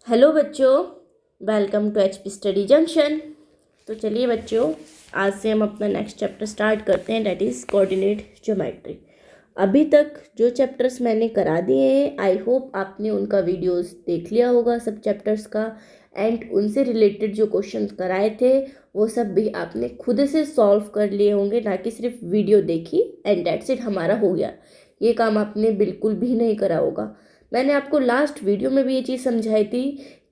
Hello बच्चों, welcome to HP study junction. तो चलिए बच्चों, आज से हम अपना नेक्स्ट चैप्टर स्टार्ट करते हैं, डेट इज़ कोऑर्डिनेट ज्योमेट्री। अभी तक जो चैप्टर्स मैंने करा दिए हैं, आई होप आपने उनका वीडियोस देख लिया होगा सब चैप्टर्स का, एंड उनसे रिलेटेड जो क्वेश्चन कराए थे वो सब भी आपने खुद से सॉल्व कर लिए होंगे, ना कि सिर्फ वीडियो देखी एंड डेट्स इट हमारा हो गया। ये काम आपने बिल्कुल भी नहीं करा होगा। मैंने आपको लास्ट वीडियो में भी ये चीज़ समझाई थी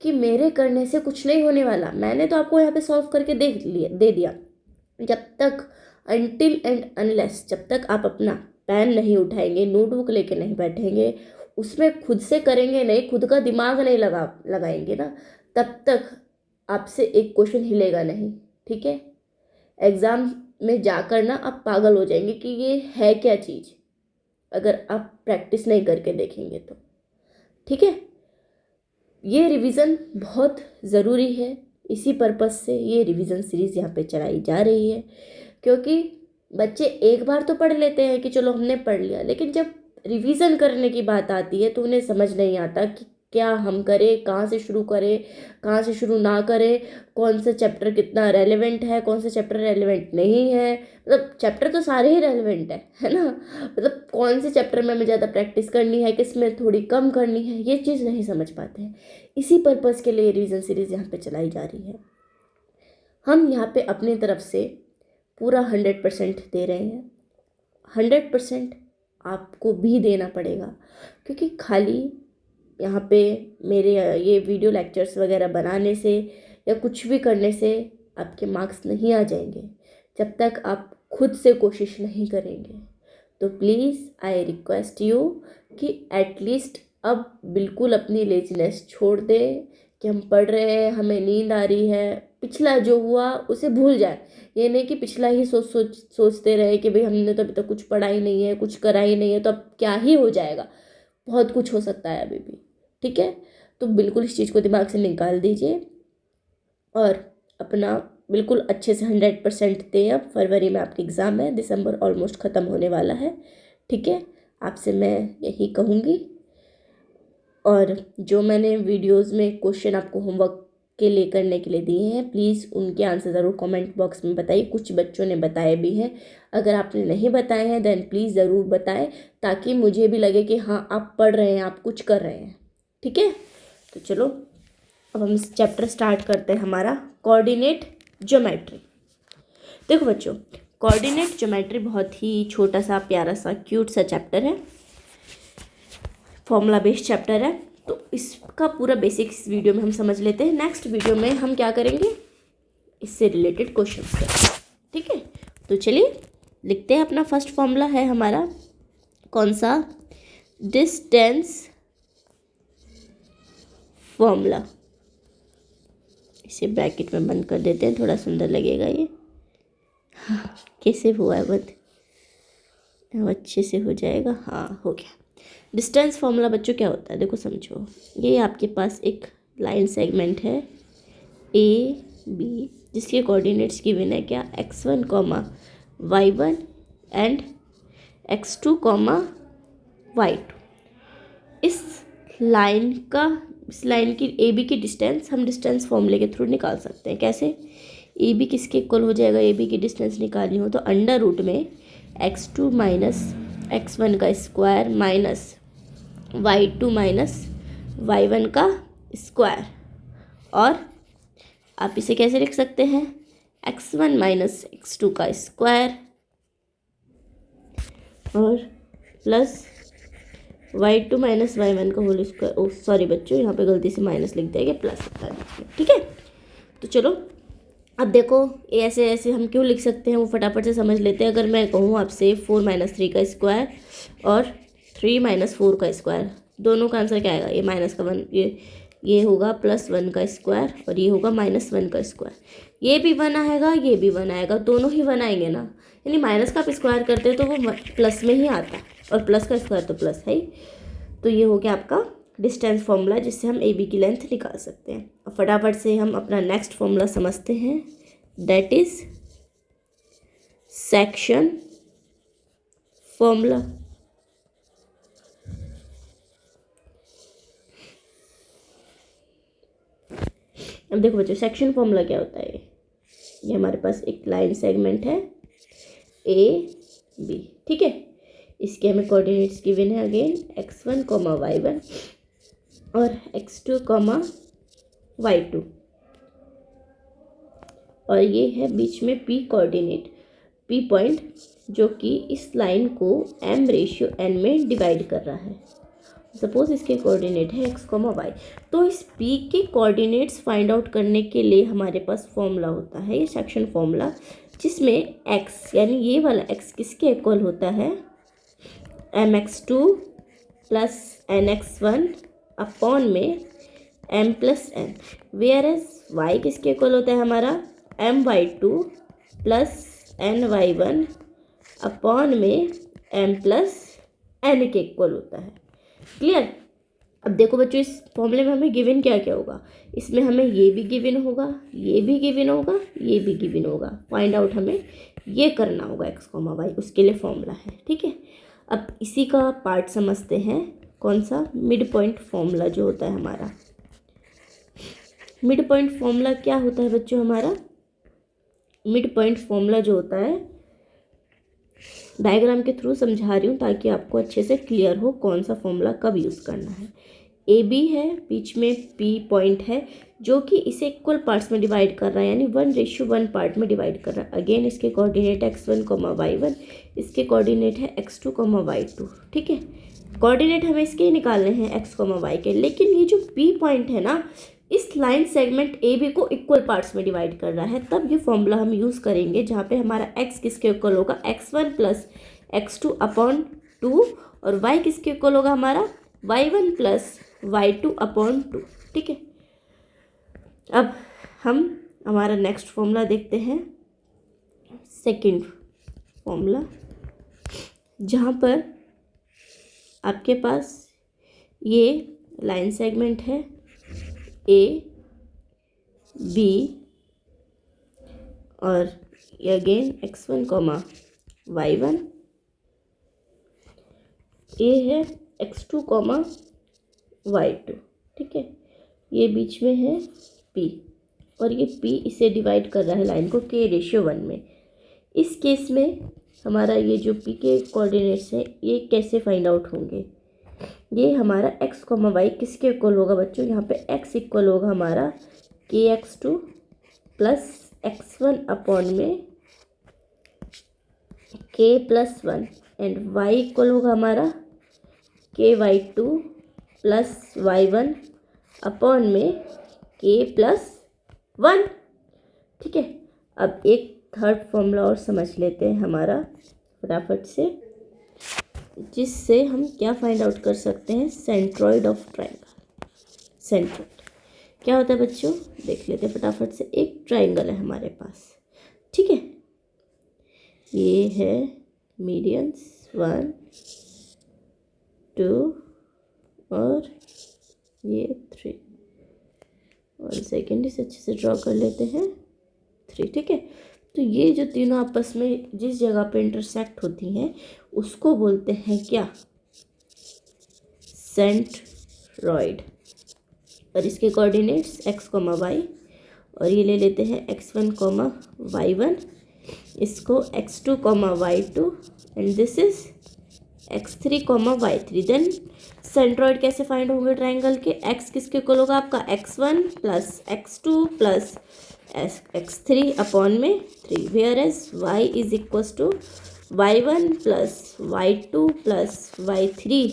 कि मेरे करने से कुछ नहीं होने वाला। मैंने तो आपको यहाँ पे सॉल्व करके दे दिया। जब तक अनटिल एंड अनलेस, जब तक आप अपना पेन नहीं उठाएंगे, नोटबुक लेके नहीं बैठेंगे, उसमें खुद से करेंगे नहीं, खुद का दिमाग नहीं लगाएंगे ना, तब तक आपसे एक क्वेश्चन हिलेगा नहीं। ठीक है? एग्ज़ाम में जाकर ना आप पागल हो जाएंगे कि ये है क्या चीज़, अगर आप प्रैक्टिस नहीं करके देखेंगे तो। ठीक है? ये रिवीजन बहुत ज़रूरी है, इसी पर्पज़ से ये रिवीजन सीरीज़ यहाँ पे चलाई जा रही है, क्योंकि बच्चे एक बार तो पढ़ लेते हैं कि चलो हमने पढ़ लिया, लेकिन जब रिवीजन करने की बात आती है तो उन्हें समझ नहीं आता कि क्या हम करें, कहाँ से शुरू करें, कहाँ से शुरू ना करें, कौन सा चैप्टर कितना रेलेवेंट है, कौन सा चैप्टर रेलेवेंट नहीं है। मतलब चैप्टर तो सारे ही रेलेवेंट है ना। मतलब कौन से चैप्टर में हमें ज़्यादा प्रैक्टिस करनी है, किस में थोड़ी कम करनी है, ये चीज़ नहीं समझ पाते हैं। इसी पर्पज़ के लिए रिवीजन सीरीज़ यहाँ पे चलाई जा रही है। हम यहाँ पे अपनी तरफ से पूरा 100% दे रहे हैं। 100% आपको भी देना पड़ेगा, क्योंकि खाली यहाँ पे मेरे ये वीडियो लेक्चर्स वगैरह बनाने से या कुछ भी करने से आपके मार्क्स नहीं आ जाएंगे जब तक आप खुद से कोशिश नहीं करेंगे। तो प्लीज़ आई रिक्वेस्ट यू कि एटलीस्ट अब बिल्कुल अपनी लेजीनेस छोड़ दे कि हम पढ़ रहे हैं, हमें नींद आ रही है, पिछला जो हुआ उसे भूल जाए। ये नहीं कि पिछला ही सोचते रहे कि भाई हमने तो अभी तक कुछ पढ़ा ही नहीं है, कुछ करा ही नहीं है, तो अब क्या ही हो जाएगा। बहुत कुछ हो सकता है अभी भी। ठीक है? तो बिल्कुल इस चीज़ को दिमाग से निकाल दीजिए और अपना बिल्कुल अच्छे से 100% दें। अब फरवरी में आपकी एग्ज़ाम है, दिसंबर ऑलमोस्ट ख़त्म होने वाला है। ठीक है? आपसे मैं यही कहूँगी। और जो मैंने वीडियोस में क्वेश्चन आपको होमवर्क के लिए करने के लिए दिए हैं, प्लीज़ उनके आंसर ज़रूर कमेंट बॉक्स में बताइए। कुछ बच्चों ने बताए भी हैं, अगर आपने नहीं बताए हैं देन प्लीज़ ज़रूर बताएं, ताकि मुझे भी लगे कि हाँ आप पढ़ रहे हैं, आप कुछ कर रहे हैं। ठीक है? तो चलो अब हम चैप्टर स्टार्ट करते हैं, हमारा कोऑर्डिनेट ज्योमेट्री। देखो बच्चों, कोऑर्डिनेट ज्योमेट्री बहुत ही छोटा सा प्यारा सा क्यूट सा चैप्टर है, फॉर्मूला बेस्ड चैप्टर है। तो इसका पूरा बेसिक इस वीडियो में हम समझ लेते हैं। नेक्स्ट वीडियो में हम क्या करेंगे, इससे रिलेटेड क्वेश्चन करेंगे। ठीक है? तो चलिए लिखते हैं। अपना फर्स्ट फॉर्मूला है हमारा कौन सा, डिस्टेंस फॉर्मूला। इसे ब्रैकेट में बंद कर देते हैं, थोड़ा सुंदर लगेगा ये। कैसे हुआ है बंद, अच्छे से हो जाएगा। हाँ, हो गया। डिस्टेंस फॉर्मूला बच्चों क्या होता है, देखो समझो। ये आपके पास एक लाइन सेगमेंट है ए बी, जिसके कोऑर्डिनेट्स गिवन है क्या, x1 comma y1 and x2 comma y2। इस लाइन की ए बी की डिस्टेंस हम डिस्टेंस फॉर्मूले के थ्रू निकाल सकते हैं। कैसे? ए बी किसके इक्वल हो जाएगा, ए बी की डिस्टेंस निकालनी हो तो अंडर रूट में x2 माइनस x1 का square minus y2 minus y1 का स्क्वायर। और आप इसे कैसे लिख सकते हैं, x1 माइनस x2 का स्क्वायर और प्लस y2 माइनस y1 का होल स्क्वायर। ओ सॉरी बच्चों, यहाँ पे गलती से माइनस लिख दिया गया, प्लस होता है। ठीक है? तो चलो अब देखो, ऐसे ऐसे हम क्यों लिख सकते हैं वो फटाफट से समझ लेते हैं। अगर मैं कहूँ आपसे 4 माइनस 3 का स्क्वायर और 3 माइनस 4 का स्क्वायर, दोनों का आंसर क्या आएगा, ये माइनस का 1, ये होगा +1 का स्क्वायर और ये होगा -1 का स्क्वायर। ये भी 1 आएगा, ये भी 1 आएगा, दोनों ही 1 आएंगे ना। यानी माइनस का आप स्क्वायर करते हैं तो वो प्लस में ही आता है, और प्लस का स्क्वायर तो प्लस है ही। तो ये हो गया आपका डिस्टेंस फॉर्मूला, जिससे हम ए बी की लेंथ निकाल सकते हैं। और फटाफट से हम अपना नेक्स्ट फॉर्मूला समझते हैं, दैट इज सेक्शन फॉर्मूला। अब देखो बच्चों सेक्शन फॉर्मूला क्या होता है। ये हमारे पास एक लाइन सेगमेंट है AB, ठीक है। इसके हमें कोऑर्डिनेट्स गिवन है अगेन x1, y1 और x2, y2, और ये है बीच में P कोऑर्डिनेट, P पॉइंट, जो कि इस लाइन को m/n में डिवाइड कर रहा है। सपोज इसके कोऑर्डिनेट है x, y, तो इस P के कोऑर्डिनेट्स फाइंड आउट करने के लिए हमारे पास फॉर्मूला होता है, ये सेक्शन फॉर्मूला, जिसमें x यानी ये वाला x किसके इक्वल होता है, mx2 प्लस nx1 अपॉन में m plus n, whereas y किसके इक्वल होता है हमारा my2 प्लस ny1 अपॉन में m प्लस n के इक्वल होता है। क्लियर। अब देखो बच्चों इस फॉर्मूले में हमें गिवन क्या क्या होगा, इसमें हमें ये भी गिवन होगा, ये भी गिवन होगा, ये भी गिवन होगा, फाइंड आउट हमें ये करना होगा x, y, उसके लिए फॉर्मूला है, ठीक है। अब इसी का पार्ट समझते हैं, कौन सा, मिड पॉइंट फॉर्मूला जो होता है हमारा। मिड पॉइंट फॉर्मूला क्या होता है बच्चों हमारा, मिड पॉइंट फॉर्मूला जो होता है, डायग्राम के थ्रू समझा रही हूँ ताकि आपको अच्छे से क्लियर हो कौन सा फॉर्मूला कब यूज़ करना है। AB है, बीच में P पॉइंट है जो कि इसे इक्वल पार्ट्स में डिवाइड कर रहा है, यानी 1:1 पार्ट में डिवाइड कर रहा है। अगेन इसके कोऑर्डिनेट x1, y1, इसके कोऑर्डिनेट है x2, y2, ठीक है। कोऑर्डिनेट हमें इसके निकालने हैं x, y के, लेकिन ये जो P पॉइंट है ना, इस लाइन सेगमेंट AB को इक्वल पार्ट्स में डिवाइड कर रहा है, तब ये फॉर्मूला हम यूज़ करेंगे जहाँ पे हमारा x किसके इक्वल होगा, x1 प्लस x2 अपॉन 2, और y किसके इक्वल होगा हमारा y1 प्लस y2 अपॉन 2, ठीक है। अब हम हमारा नेक्स्ट फॉर्मूला देखते हैं, सेकंड फॉर्मूला, जहाँ पर आपके पास ये लाइन सेगमेंट है AB और ये अगेन x1, y1, ये है x2, y2, ठीक है। ये बीच में है P और ये P इसे डिवाइड कर रहा है लाइन को k/1 में। इस केस में हमारा ये जो P के कोऑर्डिनेट्स हैं ये कैसे फाइंड आउट होंगे, ये हमारा x, y किसके इक्वल होगा बच्चों, यहाँ पे x इक्वल होगा हमारा kx2 प्लस x1 अपॉन में k plus 1, and y equal होगा हमारा ky2 प्लस y1 अपॉन में k प्लस 1, ठीक है। अब एक थर्ड फॉर्मूला और समझ लेते हैं हमारा फटाफट से, जिससे हम क्या फाइंड आउट कर सकते हैं, सेंट्रॉइड ऑफ ट्राइंगल। सेंट्रॉइड क्या होता है बच्चों, देख लेते हैं फटाफट से। एक ट्राइंगल है हमारे पास, ठीक है, ये है मीडियंस 1, 2 और ये 3, और सेकेंड इसे अच्छे से ड्रॉ कर लेते हैं 3, ठीक है। तो ये जो तीनों आपस में जिस जगह पे इंटरसेक्ट होती हैं उसको बोलते हैं क्या, सेंट्रॉइड। और इसके कोऑर्डिनेट्स x, y, और ये ले लेते हैं x1, y1, इसको x2, y2, and this is x3, y3। Then centroid कैसे फाइंड होंगे ट्राइंगल के, x किसके इक्वल होगा आपका x1 plus x2 plus x3 upon में 3, whereas y is equals to y1 plus y2 plus y3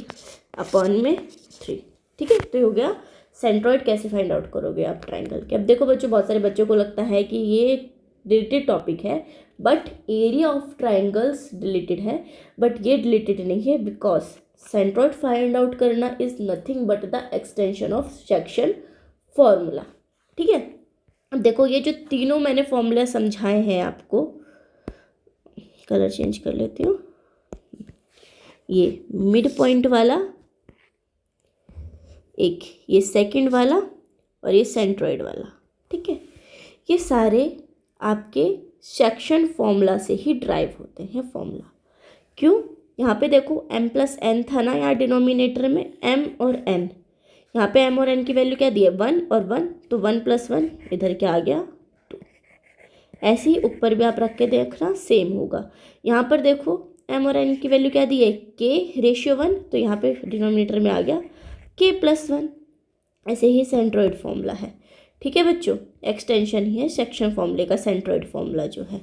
upon में 3, ठीक है। तो हो गया सेंट्रॉइड कैसे फाइंड आउट करोगे आप ट्राइंगल के। अब देखो बच्चों, बहुत सारे बच्चों को लगता है कि ये डिलीटेड टॉपिक है, but area of triangles deleted है, बट ये डिलीटेड नहीं है, बिकॉज सेंट्रॉइड फाइंड आउट करना is nothing but the extension of section formula, ठीक है। अब देखो ये जो तीनों मैंने फॉर्मूला समझाए हैं आपको, कलर चेंज कर लेती हूँ, ये मिड पॉइंट वाला, एक ये सेकंड वाला और ये सेंट्रॉइड वाला, ठीक है। ये सारे आपके सेक्शन फॉर्मूला से ही ड्राइव होते हैं फॉर्मूला। क्यों, यहाँ पे देखो m प्लस n था ना, यहाँ डिनोमिनेटर में m और n, यहाँ पे m और n की वैल्यू क्या दी है 1 और 1, तो 1 + 1 इधर क्या आ गया 2। ऐसे ही ऊपर भी आप रख के देखना सेम होगा। यहाँ पर देखो m और n की वैल्यू क्या दी है k/1, तो यहाँ पे डिनोमिनेटर में आ गया k+1। ऐसे ही सेंट्रोइड फॉर्मूला है। ठीक है बच्चों, एक्सटेंशन ही है सेक्शन फॉर्मूले का सेंट्रोइड फॉर्मूला जो है।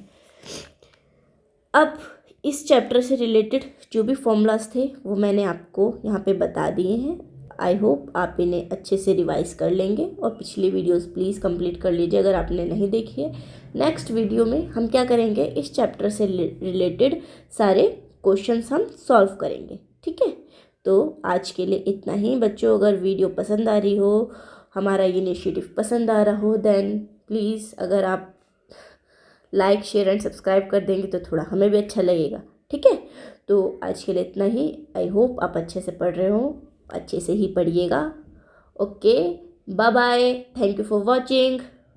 अब इस चैप्टर से रिलेटेड जो भी फॉर्मूलाज थे वो मैंने आपको यहाँ पे बता दिए हैं। आई होप आप इन्हें अच्छे से रिवाइज कर लेंगे और पिछली वीडियोस प्लीज़ कंप्लीट कर लीजिए अगर आपने नहीं देखी है। नेक्स्ट वीडियो में हम क्या करेंगे, इस चैप्टर से रिलेटेड सारे क्वेश्चंस हम सॉल्व करेंगे। ठीक है, तो आज के लिए इतना ही बच्चों। अगर वीडियो पसंद आ रही हो, हमारा इनिशिएटिव पसंद आ रहा हो, देन प्लीज़ अगर आप लाइक शेयर एंड सब्सक्राइब कर देंगे तो थोड़ा हमें भी अच्छा लगेगा। ठीक है, तो आज के लिए इतना ही। आई होप आप अच्छे से पढ़ रहे हो, अच्छे से ही पढ़िएगा। Okay, bye bye, thank you for watching.